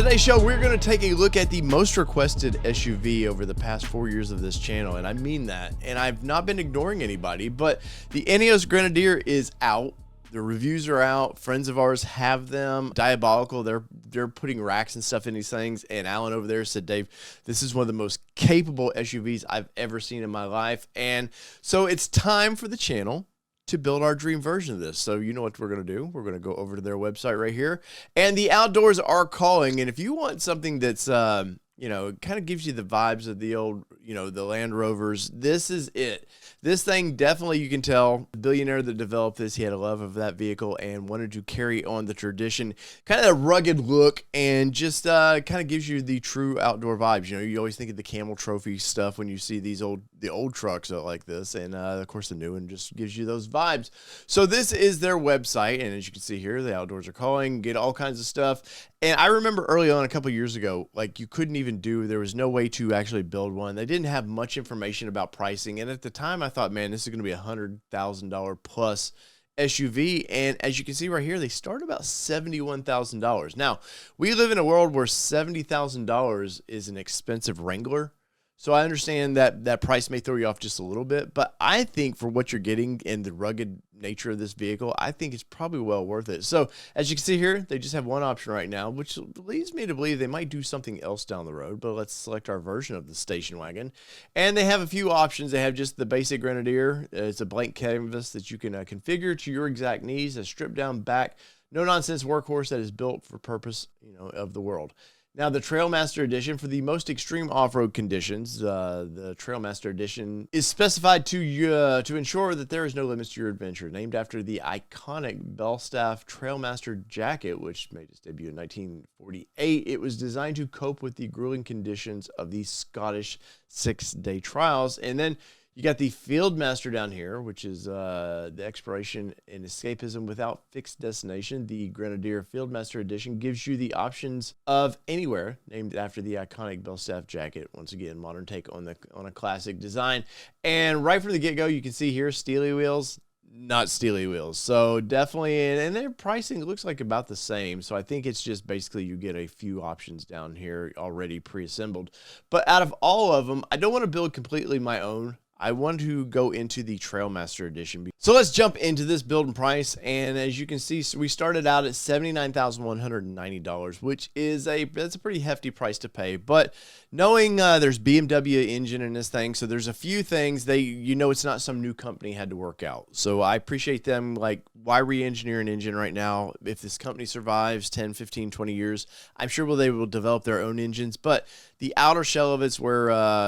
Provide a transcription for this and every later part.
today's show, we're going to take a look at the most requested SUV over the past 4 years of this channel, and I mean that. And I've not been ignoring anybody, but the Ineos Grenadier is out. The reviews are out. Friends of ours have them. Diabolical. They're putting racks and stuff in these things. And Alan over there said, Dave, this is one of the most capable SUVs I've ever seen in my life. And so it's time for the channel to build our dream version of this. So you know what we're going to do. We're going to go over to their website right here. And the outdoors are calling. And if you want something that's, you know, it kind of gives you the vibes of the old, you know, the Land Rovers, this is it. This thing definitely, you can tell, the billionaire that developed this, he had a love of that vehicle and wanted to carry on the tradition, kind of a rugged look, and just kind of gives you the true outdoor vibes. You know, you always think of the Camel Trophy stuff when you see the old trucks like this, and of course the new one just gives you those vibes. So this is their website, and as you can see here, the outdoors are calling, get all kinds of stuff. And I remember early on, a couple years ago, like you couldn't even there was no way to actually build one. They didn't have much information about pricing. And at the time I thought, man, this is going to be $100,000 plus SUV. And as you can see right here, they start about $71,000. Now, we live in a world where $70,000 is an expensive Wrangler. So I understand that price may throw you off just a little bit, but I think for what you're getting and the rugged nature of this vehicle, I think it's probably well worth it. So as you can see here, they just have one option right now, which leads me to believe they might do something else down the road, but let's select our version of the station wagon. And they have a few options. They have just the basic Grenadier. It's a blank canvas that you can configure to your exact needs, a stripped down back, no nonsense workhorse that is built for purpose, you know, of the world. Now, the Trailmaster Edition, for the most extreme off-road conditions, the Trailmaster Edition is specified to ensure that there is no limits to your adventure. Named after the iconic Belstaff Trailmaster jacket, which made its debut in 1948, it was designed to cope with the grueling conditions of the Scottish six-day trials. And then you got the Fieldmaster down here, which is the exploration and escapism without fixed destination. The Grenadier Fieldmaster Edition gives you the options of anywhere, named after the iconic Belstaff jacket. Once again, modern take on a classic design. And right from the get-go, you can see here, steely wheels, not steely wheels. So definitely, and their pricing looks like about the same. So I think it's just basically you get a few options down here already pre-assembled. But out of all of them, I don't want to build completely my own. I want to go into the Trailmaster Edition. So let's jump into this build and price. And as you can see, we started out at $79,190, which is that's a pretty hefty price to pay. But knowing there's BMW engine in this thing, so there's a few things it's not some new company had to work out. So I appreciate them. Like, why re-engineer an engine right now? If this company survives 10, 15, 20 years, I'm sure they will develop their own engines. But the outer shell of it's where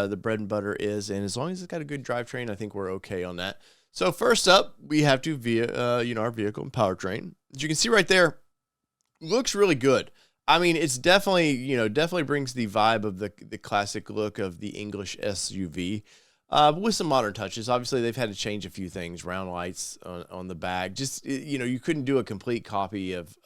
the bread and butter is, and as long as it's got a good drivetrain, I think we're okay on that. So first up, we have our vehicle and powertrain. As you can see right there, looks really good. I mean, it's definitely, definitely brings the vibe of the classic look of the English SUV. With some modern touches. Obviously, they've had to change a few things, round lights on the back. Just, you couldn't do a complete copy of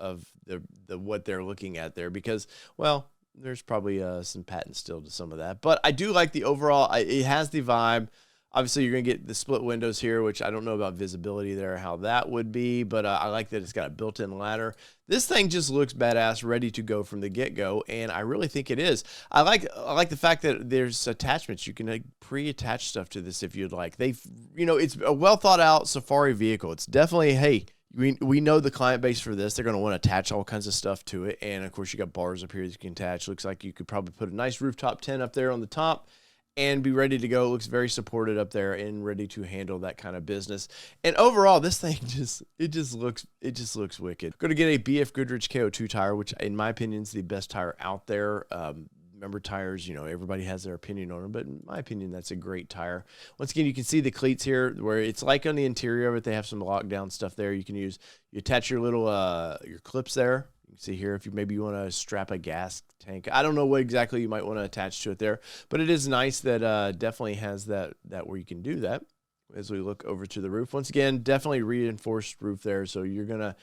the what they're looking at there because, well, there's probably some patents still to some of that. But I do like the overall, it has the vibe. Obviously, you're going to get the split windows here, which I don't know about visibility there, how that would be, but I like that it's got a built-in ladder. This thing just looks badass, ready to go from the get-go, and I really think it is. I like the fact that there's attachments. You can pre-attach stuff to this if you'd like. It's a well-thought-out safari vehicle. It's definitely, hey, we know the client base for this. They're going to want to attach all kinds of stuff to it, and of course, you got bars up here that you can attach. Looks like you could probably put a nice rooftop tent up there on the top and be ready to go. It looks very supported up there and ready to handle that kind of business. And overall, this thing just looks wicked. Going to get a BF Goodrich KO2 tire, which in my opinion is the best tire out there. Remember, tires, everybody has their opinion on them, but in my opinion, that's a great tire. Once again, you can see the cleats here where it's like on the interior of it, they have some lockdown stuff there. You attach your little, your clips there. You can see here if maybe you want to strap a gas tank. I don't know what exactly you might want to attach to it there, but it is nice that definitely has that where you can do that. As we look over to the roof, once again, definitely reinforced roof there. So you're gonna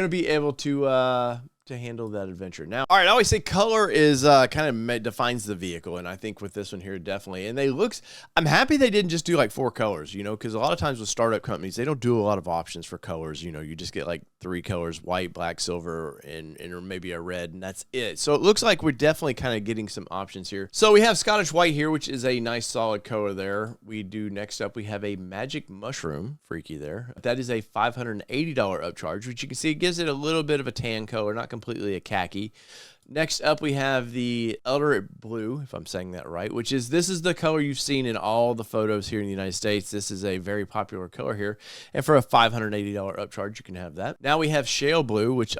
be able to to handle that adventure. Now, all right, I always say color is kind of defines the vehicle, and I think with this one here, definitely. And I'm happy they didn't just do like 4 colors, you know, because a lot of times with startup companies, they don't do a lot of options for colors. You know, you just get like 3 colors: white, black, silver, and or maybe a red, and that's it. So it looks like we're definitely kind of getting some options here. So we have Scottish White here, which is a nice solid color there. Next up, we have a Magic Mushroom, freaky there. That is a $580 upcharge, which you can see it gives it a little bit of a tan color, not completely a khaki. Next up, we have the Elderate Blue, if I'm saying that right, this is the color you've seen in all the photos here in the United States. This is a very popular color here. And for a $580 upcharge, you can have that. Now we have Shale Blue, which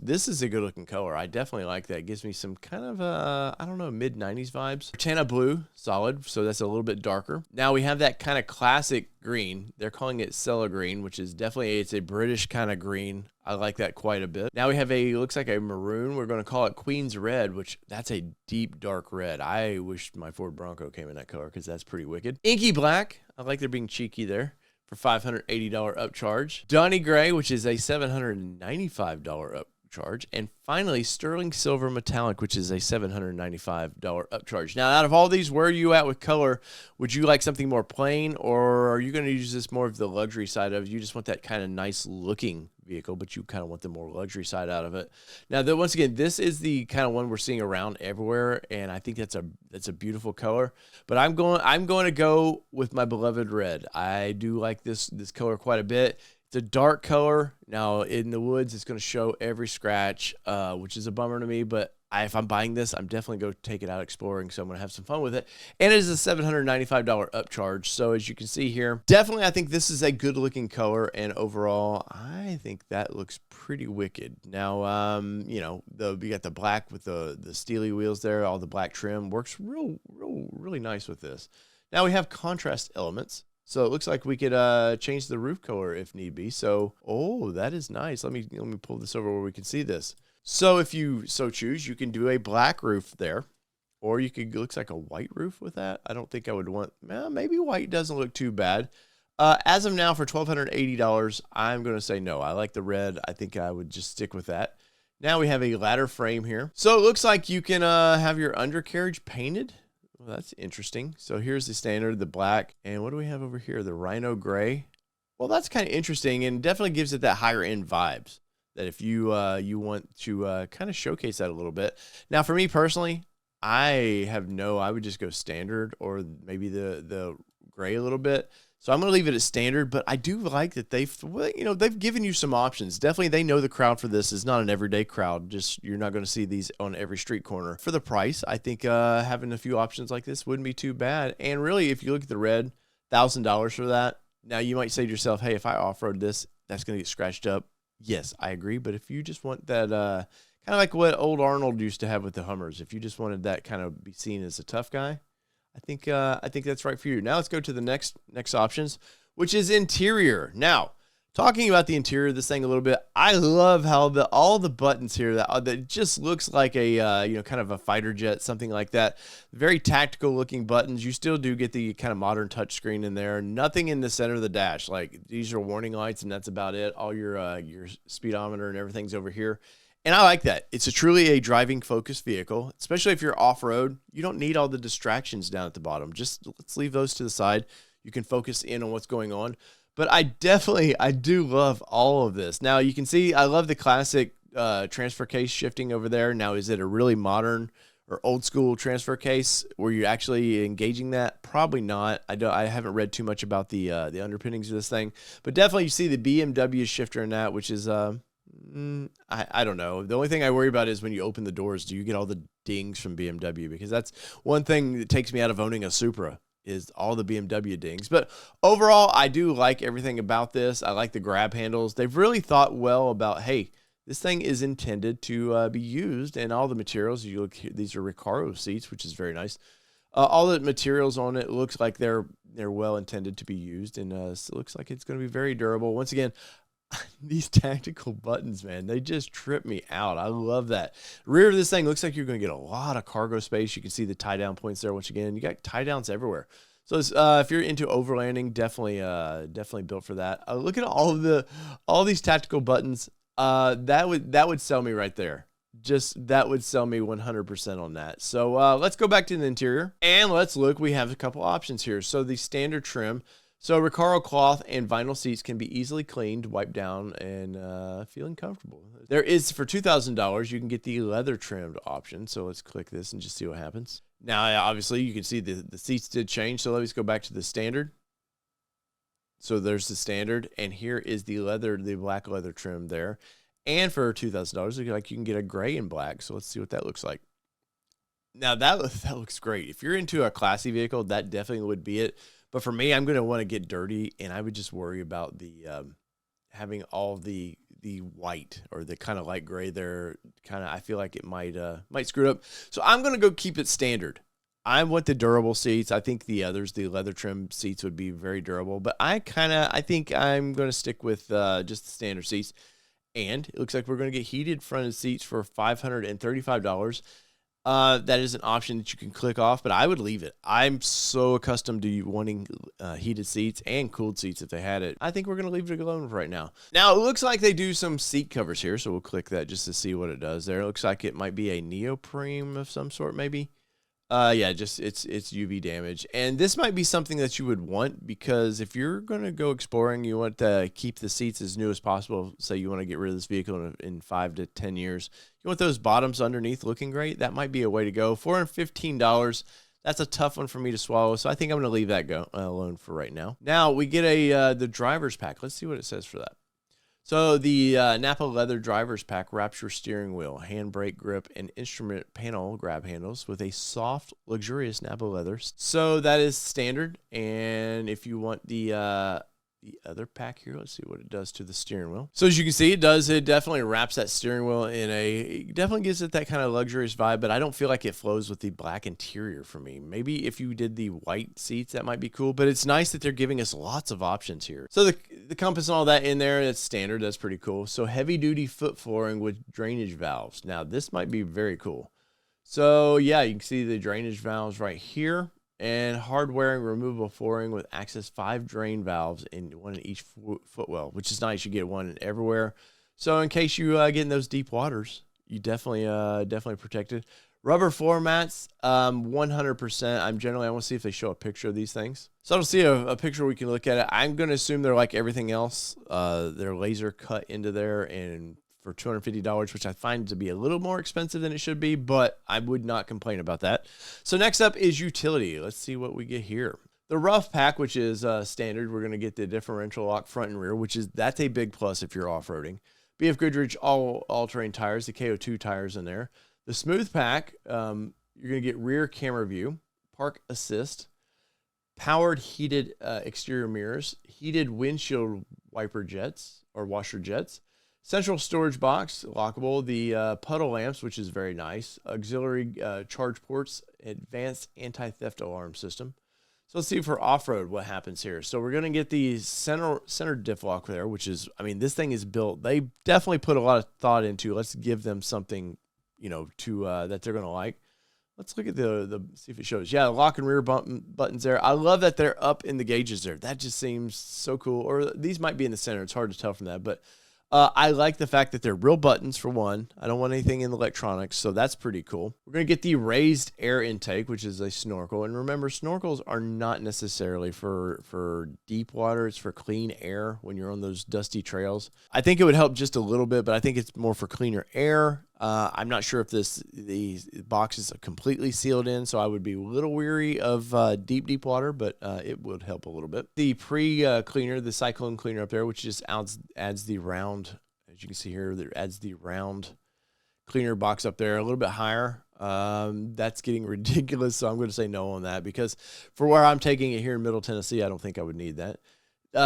this is a good looking color. I definitely like that. It gives me some kind of, I don't know, mid-90s vibes. Tana Blue, solid, so that's a little bit darker. Now we have that kind of classic green. They're calling it Cella Green, which is definitely, it's a British kind of green. I like that quite a bit. Now we have looks like a maroon. We're going to call it Queen's Red, which that's a deep, dark red. I wish my Ford Bronco came in that color because that's pretty wicked. Inky Black. I like they're being cheeky there for $580 upcharge. Donny Gray, which is a $795 upcharge. And finally, Sterling Silver Metallic, which is a $795 upcharge. Now, out of all these, where are you at with color? Would you like something more plain, or are you going to use this more of the luxury side of it? You just want that kind of nice looking vehicle, but you kind of want the more luxury side out of it. Now, once again, this is the kind of one we're seeing around everywhere, and I think that's a beautiful color. But I'm going to go with my beloved red. I do like this color quite a bit. It's a dark color. Now, in the woods, it's going to show every scratch, which is a bummer to me, but if I'm buying this, I'm definitely going to take it out exploring, so I'm going to have some fun with it. And it is a $795 upcharge. So as you can see here, definitely I think this is a good-looking color, and overall, I think that looks pretty wicked. Now, you know, we got the black with the steely wheels there, all the black trim. Works really nice with this. Now we have contrast elements. So it looks like we could change the roof color if need be. So, oh, that is nice. Let me pull this over where we can see this. So if you so choose, you can do a black roof there, or you could, looks like a white roof with that. I don't think I would want, maybe white doesn't look too bad. As of now, for $1,280, I'm going to say no. I like the red. I think I would just stick with that. Now we have a ladder frame here. So it looks like you can have your undercarriage painted. Well, that's interesting. So here's the standard, the black. And what do we have over here? The Rhino Gray. Well, that's kind of interesting and definitely gives it that higher end vibes. That if you want to kind of showcase that a little bit. Now, for me personally, I would just go standard or maybe the gray a little bit. So I'm going to leave it at standard, but I do like that they've given you some options. Definitely, they know the crowd for this is not an everyday crowd. Just you're not going to see these on every street corner. For the price, I think having a few options like this wouldn't be too bad. And really, if you look at the red, $1,000 for that. Now, you might say to yourself, hey, if I off-road this, that's going to get scratched up. Yes, I agree. But if you just want that, kind of like what old Arnold used to have with the Hummers, if you just wanted that kind of be seen as a tough guy, I think that's right for you. Now let's go to the next options, which is interior. Now, talking about the interior of this thing a little bit, I love how all the buttons here that just looks like a kind of a fighter jet, something like that. Very tactical looking buttons. You still do get the kind of modern touch screen in there. Nothing in the center of the dash. Like these are warning lights, and that's about it. All your speedometer and everything's over here. And I like that. It's truly a driving focused vehicle, especially if you're off-road. You don't need all the distractions down at the bottom. Just let's leave those to the side. You can focus in on what's going on. But I do love all of this. Now you can see, I love the classic transfer case shifting over there. Now, is it a really modern or old school transfer case? Were you actually engaging that? Probably not. I haven't read too much about the underpinnings of this thing, but definitely you see the BMW shifter in that, which is, I don't know. The only thing I worry about is when you open the doors, do you get all the dings from BMW? Because that's one thing that takes me out of owning a Supra, is all the BMW dings. But overall, I do like everything about this. I like the grab handles. They've really thought well about, hey, this thing is intended to be used, and all the materials, you look here, these are Recaro seats, which is very nice. All the materials on it looks like they're well intended to be used, and it looks like it's going to be very durable. Once again, these tactical buttons, man, they just trip me out. I love that. Rear of this thing looks like you're going to get a lot of cargo space. You can see the tie down points there. Once again, you got tie downs everywhere. So if you're into overlanding, definitely built for that. Look at all these tactical buttons. That would sell me right there. Just that would sell me 100% on that. So let's go back to the interior and let's look. We have a couple options here. So the standard trim. So Recaro cloth and vinyl seats can be easily cleaned, wiped down, and feeling comfortable. There is, for $2,000, you can get the leather trimmed option. So let's click this and just see what happens. Now, obviously, you can see the seats did change. So let's go back to the standard. So there's the standard, and here is the leather, the black leather trim there. And for $2,000, like you can get a gray and black. So let's see what that looks like. Now that looks great. If you're into a classy vehicle, that definitely would be it. But for me, I'm going to want to get dirty, and I would just worry about the having all the white or the kind of light gray there. Kind of, I feel like it might screw it up. So I'm going to go keep it standard. I want the durable seats. I think the others, the leather trim seats, would be very durable. But I think I'm going to stick with just the standard seats. And it looks like we're going to get heated fronted seats for $535. That is an option that you can click off, but I would leave it. I'm so accustomed to wanting heated seats and cooled seats if they had it. I think we're going to leave it alone right now. Now, it looks like they do some seat covers here, so we'll click that just to see what it does there. It looks like it might be a neoprene of some sort, maybe. Yeah, just it's UV damage. And this might be something that you would want, because if you're going to go exploring, you want to keep the seats as new as possible. Say you want to get rid of this vehicle in 5 to 10 years. You want those bottoms underneath looking great. That might be a way to go. $415. That's a tough one for me to swallow. So I think I'm going to leave that alone for right now. Now we get the driver's pack. Let's see what it says for that. So the Napa leather driver's pack wraps your steering wheel, handbrake grip, and instrument panel grab handles with a soft, luxurious Napa leather. So that is standard. And if you want the other pack here, let's see what it does to the steering wheel. So as you can see, it definitely wraps that steering wheel it definitely gives it that kind of luxurious vibe, but I don't feel like it flows with the black interior for me. Maybe if you did the white seats, that might be cool, but it's nice that they're giving us lots of options here. So the compass and all that in there, that's standard. That's pretty cool. So heavy duty foot flooring with drainage valves. Now this might be very cool. So yeah, you can see the drainage valves right here. And hard wearing removable flooring with access 5 drain valves in one in each footwell, which is nice. You get one everywhere. So in case you get in those deep waters, you definitely protected. Rubber floor mats, 100%. I want to see if they show a picture of these things. So I don't see a picture we can look at it. I'm going to assume they're like everything else. They're laser cut into there and for $250, which I find to be a little more expensive than it should be, but I would not complain about that. So next up is utility. Let's see what we get here. The rough pack, which is standard, we're going to get the differential lock front and rear, that's a big plus if you're off-roading. BF Goodrich all-terrain tires, the KO2 tires in there. The smooth pack, you're going to get rear camera view, park assist, powered heated exterior mirrors, heated windshield wiper jets or washer jets, central storage box, lockable, the puddle lamps, which is very nice, auxiliary charge ports, advanced anti-theft alarm system. So let's see for off-road what happens here. So we're going to get the center diff lock there, which is, I mean, this thing is built. They definitely put a lot of thought into, let's give them something, that they're going to like. Let's look at see if it shows. Yeah, lock and rear buttons there. I love that they're up in the gauges there. That just seems so cool. Or these might be in the center. It's hard to tell from that, but I like the fact that they're real buttons for one. I don't want anything in the electronics, so that's pretty cool. We're going to get the raised air intake, which is a snorkel. And remember, snorkels are not necessarily for deep water. It's for clean air when you're on those dusty trails. I think it would help just a little bit, but I think it's more for cleaner air. I'm not sure if the box is completely sealed in, so I would be a little weary of deep water, but it would help a little bit. The pre-cleaner, the cyclone cleaner up there, which just adds the round, as you can see here, that adds the round cleaner box up there a little bit higher. That's getting ridiculous, so I'm going to say no on that, because for where I'm taking it here in Middle Tennessee, I don't think I would need that.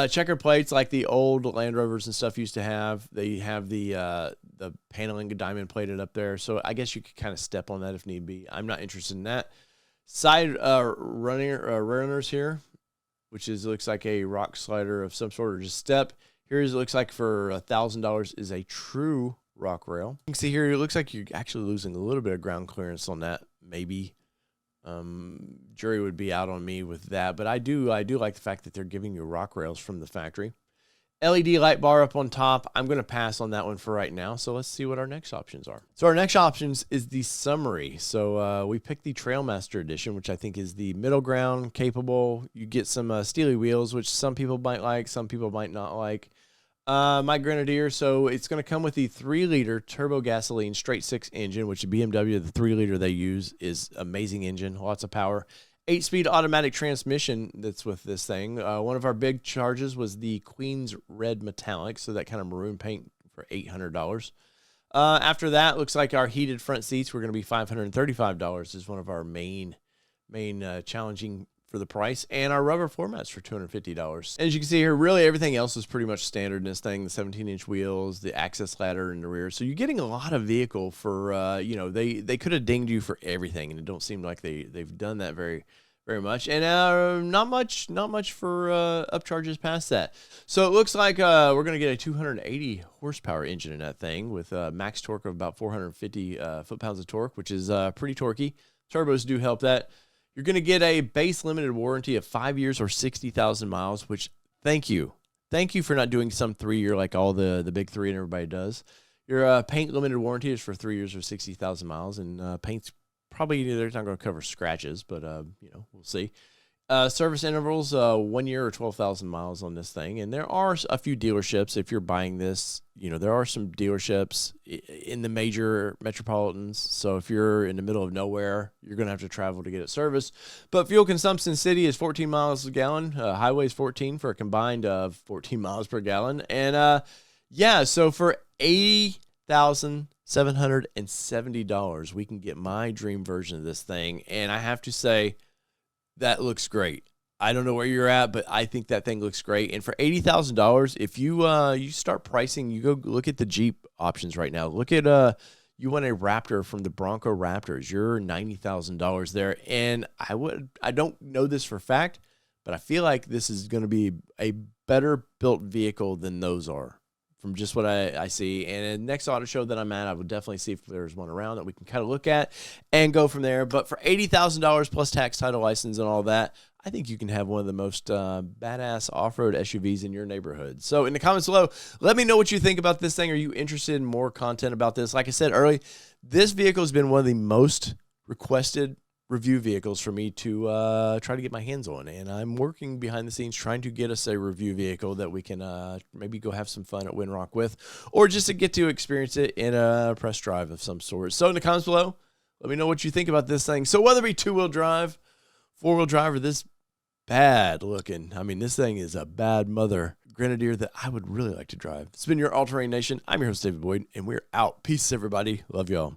Checker plates like the old Land Rovers and stuff used to have. They have the paneling diamond plated up there, so I guess you could kind of step on that if need be. I'm not interested in that. Side runners here, which looks like a rock slider of some sort, or just step. Here it looks like for $1,000 is a true rock rail. You can see here it looks like you're actually losing a little bit of ground clearance on that, maybe. Jury would be out on me with that, but I do like the fact that they're giving you rock rails from the factory. LED light bar up on top. I'm going to pass on that one for right now. So let's see what our next options are. So our next options is the summary. So we picked the Trailmaster Edition, which I think is the middle ground capable. You get some steely wheels, which some people might like, some people might not like. My Grenadier, so it's going to come with the 3-liter turbo gasoline straight 6 engine, which the BMW, the 3-liter they use, is amazing engine, lots of power. 8-speed automatic transmission that's with this thing. One of our big charges was the Queen's Red Metallic, so that kind of maroon paint for $800. After that, looks like our heated front seats were going to be $535 is one of our main challenging for the price, and our rubber floor mats for $250. As you can see here, really everything else is pretty much standard in this thing. The 17-inch wheels, the access ladder in the rear. So you're getting a lot of vehicle for, you know, they could have dinged you for everything, and it don't seem like they've done that very much. And not much for upcharges past that. So it looks like we're going to get a 280 horsepower engine in that thing with max torque of about 450 foot-pounds of torque, which is pretty torquey. Turbos do help that. You're going to get a base limited warranty of 5 years or 60,000 miles, which thank you. Thank you for not doing some 3-year like all the big three and everybody does. Your paint limited warranty is for 3 years or 60,000 miles, and paint's probably they're not going to cover scratches, but you know, we'll see. Service intervals, 1 year or 12,000 miles on this thing. And there are a few dealerships, if you're buying this, you know, there are some dealerships in the major metropolitans. So if you're in the middle of nowhere, you're going to have to travel to get it serviced. But fuel consumption city is 14 miles a gallon. Highway is 14 for a combined of 14 miles per gallon. And yeah, so for $80,770, we can get my dream version of this thing. And I have to say, that looks great. I don't know where you're at, but I think that thing looks great. And for $80,000, if you start pricing, you go look at the Jeep options right now. Look at you want a Raptor from the Bronco Raptors. You're $90,000 there. And I don't know this for fact, but I feel like this is going to be a better built vehicle than those are, from just what I see. And next auto show that I'm at, I will definitely see if there's one around that we can kind of look at and go from there. But for $80,000 plus tax, title, license, and all that, I think you can have one of the most badass off-road SUVs in your neighborhood. So in the comments below, let me know what you think about this thing. Are you interested in more content about this? Like I said early, this vehicle has been one of the most requested review vehicles for me to try to get my hands on, and I'm working behind the scenes trying to get us a review vehicle that we can maybe go have some fun at Windrock with, or just to get to experience it in a press drive of some sort. So in the comments below, let me know what you think about this thing. So whether it be 2-wheel drive, 4-wheel drive, or this bad looking, I mean, this thing is a bad mother Grenadier that I would really like to drive. It's been your All Terrain Nation. I'm your host, David Boyd, and we're out. Peace, everybody. Love y'all.